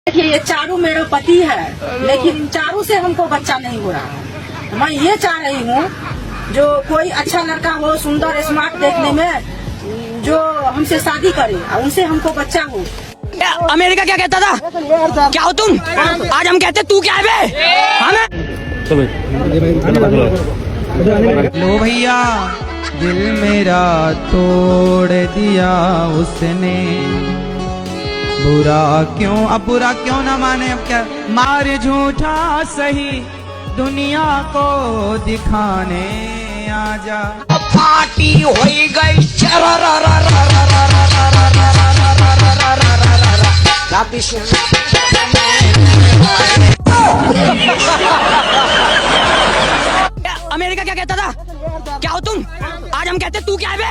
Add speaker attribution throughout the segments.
Speaker 1: देखिए ये चारों मेरे पति है, लेकिन इन चारों से हमको बच्चा नहीं हो रहा है। मैं ये चाह रही हूँ जो कोई अच्छा लड़का हो, सुंदर स्मार्ट देखने में, जो हमसे शादी करे और उनसे हमको बच्चा हो।
Speaker 2: अमेरिका क्या कहता था, क्या हो तुम? आज हम कहते तू क्या है बे?
Speaker 3: लो भैया दिल मेरा तोड़ दिया उसने, बुरा क्यों ना माने, अब क्या मार झूठा सही दुनिया को दिखाने आजा।
Speaker 2: पार्टी हो गई अमेरिका क्या कहता था, क्या हो तुम? आज हम कहते तू क्या है बे?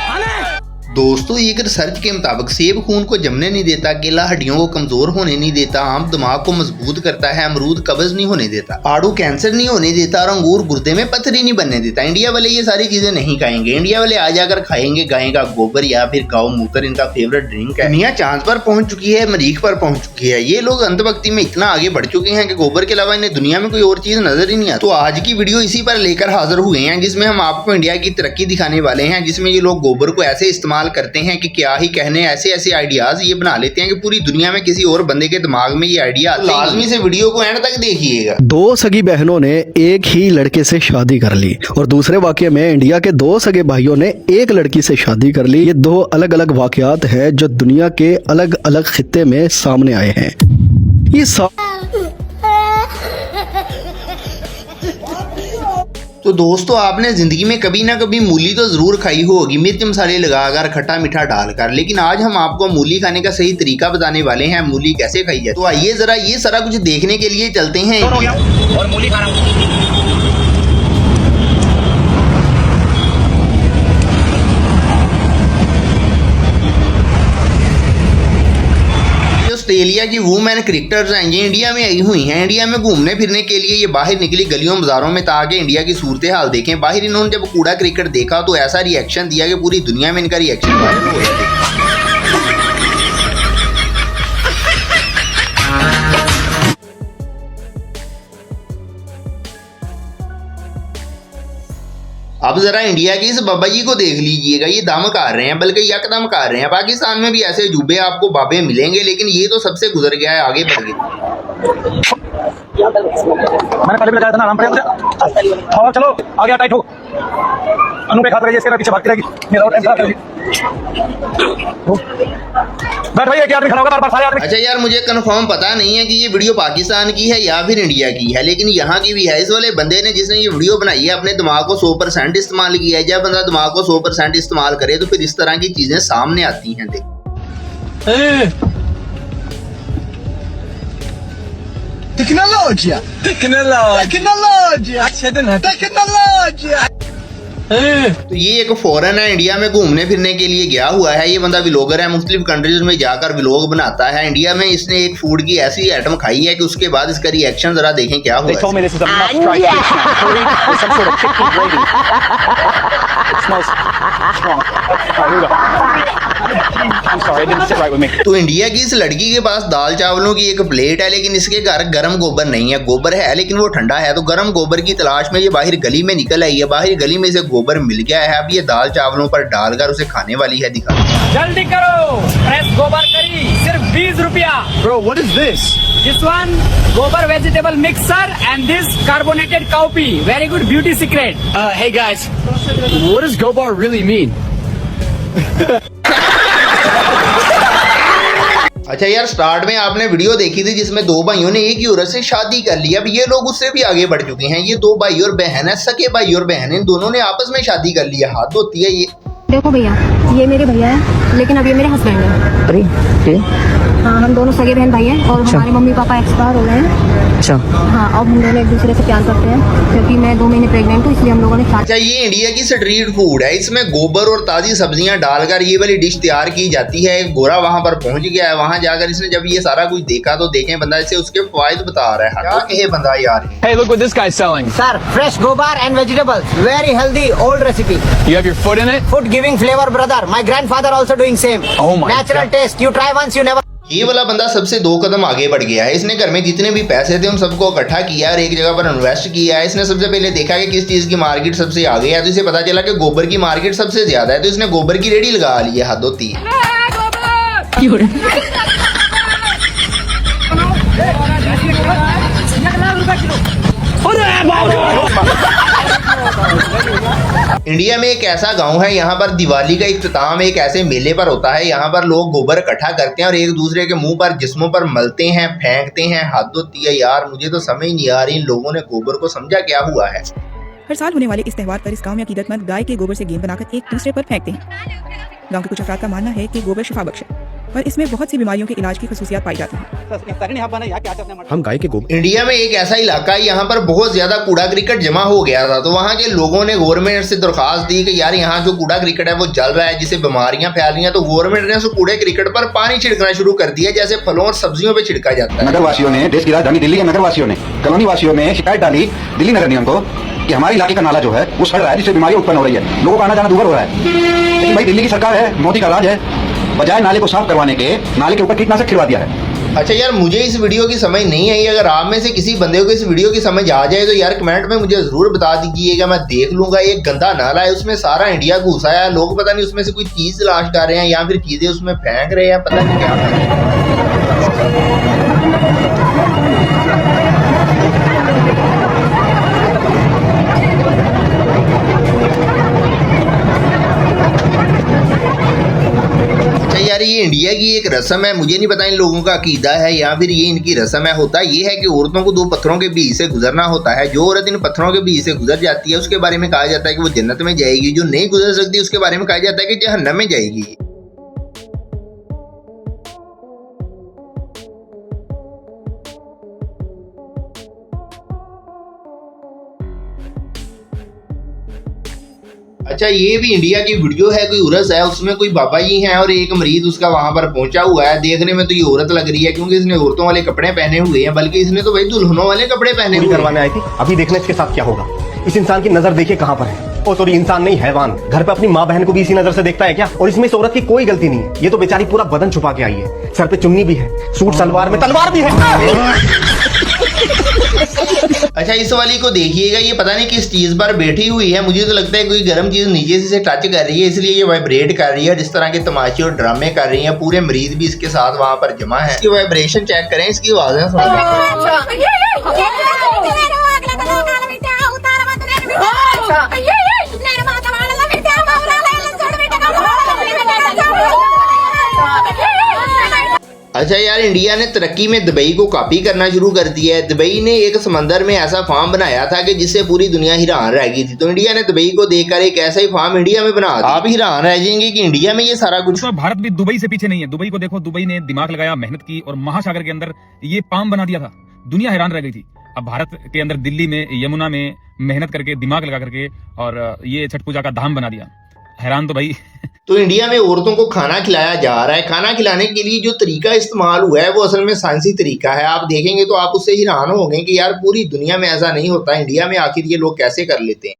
Speaker 2: हमें
Speaker 4: दोस्तों एक रिसर्च के मुताबिक सेब खून को जमने नहीं देता, केला हड्डियों को कमजोर होने नहीं देता, आम दिमाग को मजबूत करता है, अमरूद कब्ज नहीं होने देता, आड़ू कैंसर नहीं होने देता और अंगूर गुर्दे में पत्थरी नहीं बनने देता। इंडिया वाले ये सारी चीजें नहीं खाएंगे। इंडिया वाले आ जाकर खाएंगे गाय का गोबर या फिर गौ मूत्र, इनका फेवरेट ड्रिंक है। दुनिया चांद पर पहुंच चुकी है, मरीख पर पहुंच चुकी है। ये लोग अंधभक्ति में इतना आगे बढ़ चुके हैं कि गोबर के अलावा इन्हें दुनिया में कोई और चीज नजर ही नहीं आती। तो आज की वीडियो इसी पर लेकर हाजिर हुए हैं, जिसमें हम आपको इंडिया की तरक्की दिखाने वाले हैं, जिसमें ये लोग गोबर को ऐसे इस्तेमाल करते हैं कि क्या ही कहने, ऐसे आइडियाज ये बना लेते हैं कि पूरी दुनिया में किसी और बंदे के दिमाग में ये आइडिया आता है। लाजमी से वीडियो को एंड तक देखिएगा।
Speaker 5: दो सगी बहनों ने एक ही लड़के से शादी कर ली और दूसरे वाकये में इंडिया के दो सगे भाइयों ने एक लड़की से शादी कर ली। ये दो अलग अलग वाकयात है जो दुनिया के अलग अलग खित्ते में सामने आए हैं। ये
Speaker 4: तो दोस्तों आपने जिंदगी में कभी ना कभी मूली तो जरूर खाई होगी, मिर्च मसाले लगाकर, खट्टा मीठा डालकर। लेकिन आज हम आपको मूली खाने का सही तरीका बताने वाले हैं, मूली कैसे खाई जाए। तो आइए जरा ये सारा कुछ देखने के लिए चलते हैं।
Speaker 2: और मूली खा रहा हूं।
Speaker 4: ऑस्ट्रेलिया की वुमेन क्रिकेटर्स हैं, ये इंडिया में आई हुई हैं। इंडिया में घूमने फिरने के लिए ये बाहर निकली गलियों बाजारों में, ताकि इंडिया की सूरत हाल देखें। बाहर इन्होंने जब कूड़ा क्रिकेट देखा तो ऐसा रिएक्शन दिया कि पूरी दुनिया में इनका रिएक्शन वायरल हो गया। अब जरा इंडिया के इस बाबा जी को देख लीजिएगा, ये दम कर रहे हैं, बल्कि यकदम कर रहे हैं। पाकिस्तान में भी ऐसे जुबे आपको बाबे मिलेंगे, लेकिन ये तो सबसे गुजर गया है, आगे बढ़ गया।
Speaker 6: मैंने पहले भी लगाया था ना, आराम पे और चलो आगे टाइट हो। अनु पे खाते रहिए, इसके पीछे भागती रहेगी। बैठ भाई, एक आदमी खड़ा होगा बार-बार, सारे आदमी।
Speaker 4: अच्छा यार, मुझे कंफर्म पता नहीं है कि ये वीडियो पाकिस्तान की है या फिर इंडिया की है, लेकिन यहाँ की भी है। इस वाले बंदे ने जिसने ये वीडियो बनाई है, अपने दिमाग को 100% इस्तेमाल किया है। जब बंदा दिमाग को 100% इस्तेमाल करे तो फिर इस तरह की चीजें सामने आती हैं। देख
Speaker 6: Tecnologia.
Speaker 4: तो ये एक फॉरेन है, इंडिया में घूमने फिरने के लिए गया हुआ है। ये बंदा व्लॉगर है, मुख्तलिफ कंट्रीज में जाकर व्लॉग बनाता है। इंडिया में इसने एक फूड की ऐसी आइटम खाई है कि उसके बाद इसका रिएक्शन जरा देखें क्या हुआ। तो इंडिया की इस लड़की के पास दाल चावलों की एक प्लेट है, लेकिन इसके घर गर्म गोबर नहीं है। गोबर है लेकिन वो ठंडा है। तो गर्म गोबर की तलाश में ये बाहर गली में निकल आई है। बाहर गली में इसे गोबर मिल गया है। अब ये दाल चावलों पर डालकर उसे खाने वाली है। दिखा
Speaker 2: जल्दी करो, फ्रेश गोबर करी सिर्फ 20 रुपया।
Speaker 6: Bro, what is this?
Speaker 2: This one gobar vegetable mixer and this carbonated cowpea. Very good beauty secret. Hey guys,
Speaker 6: What does Gobar really mean?
Speaker 4: अच्छा यार, स्टार्ट में आपने वीडियो देखी थी जिसमें दो भाइयों ने एक ही औरत से शादी कर ली। अब ये लोग उससे भी आगे बढ़ चुके हैं। ये दो भाई और बहन है, सके भाई और बहन, इन दोनों ने आपस में शादी कर लिया। हाथ होती है ये।
Speaker 7: देखो भैया, ये मेरे भैया है, लेकिन अब ये मेरे हस्बैंड है।
Speaker 2: अरे
Speaker 7: हाँ, हम दोनों सगे बहन भाई हैं और हमारे मम्मी पापा एक्सपायर हो गए हैं।
Speaker 2: अच्छा।
Speaker 7: हाँ, अब हम दोनों एक दूसरे से प्यार करते हैं, क्योंकि मैं 2 महीने प्रेग्नेंट हूँ, इसलिए हम लोगों ने शादी।
Speaker 4: अच्छा, ये इंडिया की स्ट्रीट फूड है। इसमें गोबर और ताजी सब्जियां डालकर ये वाली डिश तैयार की जाती है। एक गोरा वहां पर पहुंच गया है। वहां जाकर इसने जब ये सारा कुछ देखा तो देखें बंदा इसे उसके फायदे बता रहा है। क्या कहे बंदा यार।
Speaker 6: Hey, look what this guy's selling.
Speaker 2: Sir, fresh gobar and vegetables, very healthy, old recipe.
Speaker 6: You have your foot in it?
Speaker 2: Food giving flavor, brother. My grandfather also doing same.
Speaker 6: Oh my
Speaker 2: Natural
Speaker 6: God.
Speaker 2: taste. You try once, you never.
Speaker 4: ये वाला बंदा सबसे 2 कदम आगे बढ़ गया है। इसने घर में जितने भी पैसे थे उन सबको इकट्ठा किया और एक जगह पर इन्वेस्ट किया है। इसने सबसे पहले देखा कि किस चीज की मार्केट सबसे आगे है, तो इसे पता चला कि गोबर की मार्केट सबसे ज्यादा है, तो इसने गोबर की रेडी लगा ली है। हद होती है। इंडिया में एक ऐसा गांव है, यहाँ पर दिवाली का इख्तिताम एक ऐसे मेले पर होता है। यहाँ पर लोग गोबर इकट्ठा करते हैं और एक दूसरे के मुंह पर जिस्मों पर मलते हैं, फेंकते हैं। हद होती है यार, मुझे तो समझ नहीं आ रही इन लोगों ने गोबर को समझा क्या हुआ है।
Speaker 8: हर साल होने वाले इस त्यौहार पर इस गांव में अकीदतमंद गाय के गोबर से गेंद बनाकर एक दूसरे पर फेंकते हैं। गांव के कुछ अफराद का मानना है कि गोबर शिफा बख्श है और इसमें बहुत सी बीमारियों के इलाज की खसूसियात पाई जाती हैं।
Speaker 5: हम गाय के गोबर
Speaker 4: इंडिया में एक ऐसा इलाका है, यहाँ पर बहुत ज्यादा कूड़ा क्रिकेट जमा हो गया था, तो वहाँ के लोगों ने गवर्नमेंट से दरखास्त दी कि यार यहाँ जो कूड़ा क्रिकेट है वो जल रहा है, जिससे बीमारियां फैल रही हैं। तो गवर्नमेंट ने उस कूड़े क्रिकेट पर पानी छिड़कना शुरू कर दिया, जैसे फलों और सब्जियों पर छिड़का जाता है।
Speaker 9: नगर वासियों ने, देश की राजधानी दिल्ली के नगर वासियों ने, कॉलोनी वासियों ने शिकायत डाली दिल्ली नगर निगम को कि हमारे इलाके का नाला जो है वो सड़ रहा है, जिससे बीमारी उत्पन्न हो रही है, लोगों का आना जाना दूभर हो रहा है। लेकिन भाई दिल्ली की सरकार है, मोदी का राज है, बजाय नाले को साफ करवाने के नाले के ऊपर कीटनाशक छिड़वा दिया है।
Speaker 4: अच्छा यार, मुझे इस वीडियो की समझ नहीं आई। अगर आप में से किसी बंदे को इस वीडियो की समझ आ जाए तो यार कमेंट में मुझे जरूर बता दीजिएगा, मैं देख लूंगा। एक गंदा नाला है, उसमें सारा इंडिया घुसा है, लोग पता नहीं उसमें से कोई चीज तलाश कर रहे हैं या फिर चीजें उसमें फेंक रहे हैं, पता नहीं क्या कर रहे हैं। यार ये इंडिया की एक रस्म है, मुझे नहीं पता इन लोगों का अकीदा है या फिर ये इनकी रस्म है। होता ये है कि औरतों को 2 पत्थरों के बीच से गुजरना होता है। जो औरत इन पत्थरों के बीच से गुजर जाती है उसके बारे में कहा जाता है कि वो जन्नत में जाएगी, जो नहीं गुजर सकती उसके बारे में कहा जाता है कि जहन्नम में जाएगी। अच्छा, ये भी इंडिया की वीडियो है, कोई उर्स है, उसमें कोई बाबा जी हैं और एक मरीज उसका वहां पर पहुंचा हुआ है। देखने में तो ये औरत लग रही है क्योंकि इसने औरतों वाले कपड़े पहने हुए हैं, बल्कि इसने तो भाई दुल्हनों वाले कपड़े पहने हुए
Speaker 6: करवाने आई थी। अभी देखना इसके साथ क्या होगा। इस इंसान की नजर देखिए कहाँ पर है। ओ सॉरी, इंसान नहीं, हैवान। घर पे अपनी माँ बहन को भी इसी नजर से देखता है क्या? और इसमें इस औरत की कोई गलती नहीं है, ये तो बेचारी पूरा बदन छुपा के आई है। सर पे चुन्नी भी है, सूट सलवार में तलवार भी है।
Speaker 4: अच्छा, इस वाली को देखिएगा, ये पता नहीं किस चीज पर बैठी हुई है। मुझे तो लगता है कोई गर्म चीज नीचे से टच कर रही है, इसलिए ये वाइब्रेट कर रही है। जिस तरह के तमाशे और ड्रामे कर रही हैं, पूरे मरीज भी इसके साथ वहां पर जमा है। इसकी वाइब्रेशन चेक करें, इसकी आवाजें सुनिए। अच्छा यार, इंडिया ने तरक्की में दुबई को कॉपी करना शुरू कर दिया है। दुबई ने एक समंदर में ऐसा फार्म बनाया था कि जिससे पूरी दुनिया हैरान रह गई थी, तो इंडिया ने दुबई को देखकर एक ऐसा ही फार्म इंडिया में बना दिया। आप हैरान रह जाएंगे कि इंडिया में ये सारा कुछ।
Speaker 10: तो भारत भी दुबई से पीछे नहीं है। दुबई को देखो, दुबई ने दिमाग लगाया, मेहनत की और महासागर के अंदर ये फार्म बना दिया था। दुनिया हैरान रह गई थी। अब भारत के अंदर दिल्ली में, यमुना में मेहनत करके, दिमाग लगा करके और ये छठ पूजा का धाम बना दिया। हैरान तो भाई।
Speaker 4: तो इंडिया में औरतों को खाना खिलाया जा रहा है। खाना खिलाने के लिए जो तरीका इस्तेमाल हुआ है वो असल में साइंसी तरीका है। आप देखेंगे तो आप उससे हैरान होंगे कि यार पूरी दुनिया में ऐसा नहीं होता, इंडिया में आखिर ये लोग कैसे कर लेते हैं।